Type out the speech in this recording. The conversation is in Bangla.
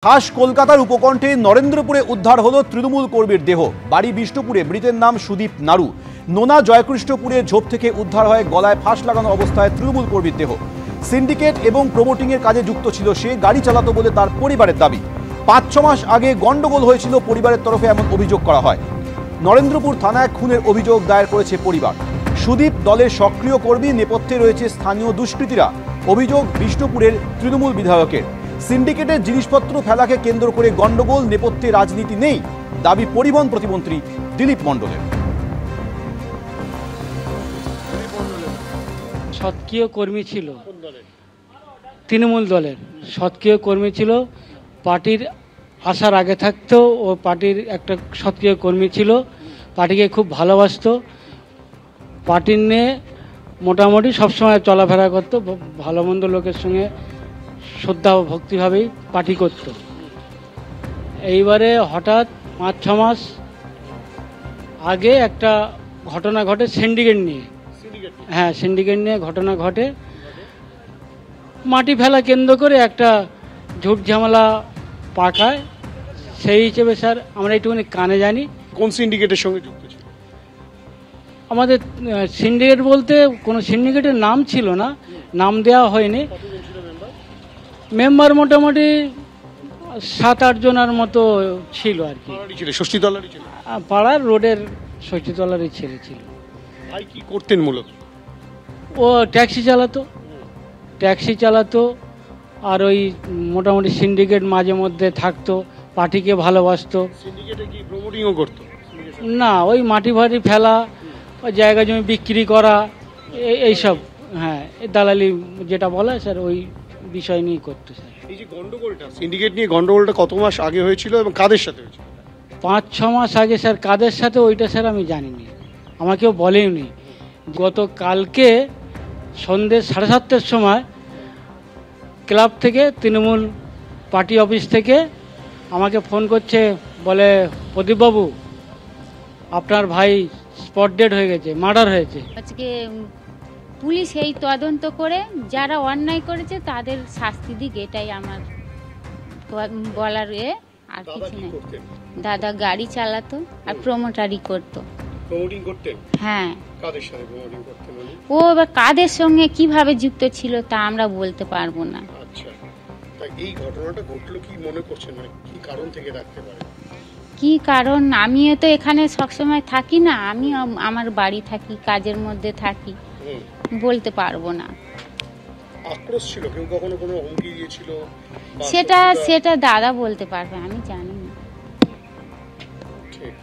খাস কলকাতার উপকণ্ঠে নরেন্দ্রপুরে উদ্ধার হলো তৃণমূল কর্মীর দেহ। বাড়ি বিষ্ণুপুরে, মৃতের নাম সুদীপ নাড়ু। নোনা জয়কৃষ্ণপুরে ঝোপ থেকে উদ্ধার হয় গলায় ফাঁস লাগানো অবস্থায় তৃণমূল কর্মীর দেহ। সিন্ডিকেট এবং প্রমোটিং এর কাজে যুক্ত ছিল সে, গাড়ি চালাতো বলে তার পরিবারের দাবি। ৫-৬ মাস আগে গন্ডগোল হয়েছিল, পরিবারের তরফে এমন অভিযোগ করা হয়। নরেন্দ্রপুর থানায় খুনের অভিযোগ দায়ের করেছে পরিবার। সুদীপ দলের সক্রিয় কর্মী, নেপথ্যে রয়েছে স্থানীয় দুষ্কৃতীরা। অভিযোগ বিষ্ণুপুরের তৃণমূল বিধায়কের। সিন্ডিকেটের জিনিসপত্র ফেলাকে কেন্দ্র করে গন্ডগোল, নেপথ্যে রাজনীতি নেই, দাবি পরিবহন প্রতিমন্ত্রী দিলীপ মণ্ডলের। সক্রিয় কর্মী ছিল, তৃণমূল দলের সক্রিয় কর্মী ছিল। পার্টির আসার আগে থাকতেও ও পার্টির একটা সক্রিয় কর্মী ছিল, পার্টিকে খুব ভালোবাসতো, পার্টির নিয়ে মোটামুটি সবসময় চলাফেরা করতো, ভালো মন্দ লোকের সঙ্গে শ্রদ্ধা ও ভক্তিভাবেই পার্টি করত। এইবারে হঠাৎ ৫-৬ মাস আগে একটা ঘটনা ঘটে সিন্ডিকেট নিয়ে। হ্যাঁ, সিন্ডিকেট নিয়ে ঘটনা ঘটে। মাটি ফেলা কেন্দ্র করে একটা ঝুট ঝামেলা পাকায়। সেই হিসেবে স্যার আমরা একটুখানি কানে জানি। কোন সিন্ডিকেটের সঙ্গে যুক্ত ছিল? আমাদের সিন্ডিকেট বলতে কোনো সিন্ডিকেটের নাম ছিল না, নাম দেওয়া হয়নি। মেম্বার মোটামুটি ৭-৮ জনের মতো ছিল আর কি। পাড়ার রোডের ষষ্ঠীতলারই ছেলে ছিল। ভাই কি করতেন মূলত? ও ট্যাক্সি চালাতো আর ওই মোটামুটি সিন্ডিকেট মাঝে মধ্যে থাকতো, পার্টিকে ভালোবাসতো। সিন্ডিকেটে কি প্রমোটিংও করতো? না, ওই মাটি ফাটি ফেলা, ওই জায়গা জমি বিক্রি করা, এইসব। হ্যাঁ, দালালি যেটা বলে স্যার, ওই বিষয় নিয়ে করতো স্যার। এই যে গন্ডগোলটা, সিন্ডিকেট নিয়ে গন্ডগোলটা কত মাস আগে হয়েছিল এবং কাদের সাথে হয়েছিল? ৫-৬ মাস আগে স্যার। কাদের সাথে ওইটা স্যার আমি জানিনি, আমাকেও বলেনি। গতকালকে সন্ধ্যে ৭:৩০টার সময় ক্লাব থেকে, তৃণমূল পার্টি অফিস থেকে আমাকে ফোন করছে, বলে প্রদীপবাবু আপনার ভাই স্পট ডেড হয়ে গেছে, মার্ডার হয়েছে। আজকে পুলিশ এই তদন্ত করে যারা অন্যায় করেছে তাদের শাস্তি দিক, এটাই আমার বলার। আর কিছু নেই। দাদা গাড়ি চালাতো আর প্রমোটারি করতো। প্রমোটিং করতেন? হ্যাঁ। কাদের সাথে প্রমোটিং করতেন উনি? ও এবার কাদের সঙ্গে কিভাবে যুক্ত ছিল তা আমরা বলতে পারবো না। আচ্ছা, তাই এই ঘটনাটা ঘটলো কি মনে করছেন, মানে কি কারণ থেকে রাখতে পারে? কি কারণ, আমিও তো এখানে সবসময় থাকি না, আমি আমার বাড়ি থাকি, কাজের মধ্যে থাকি, বলতে পারবো না। আক্রোশ ছিল, কেউ কখনো কোনো হুমকি দিয়েছিল? সেটা দাদা বলতে পারবে, আমি জানি না। ঠিক।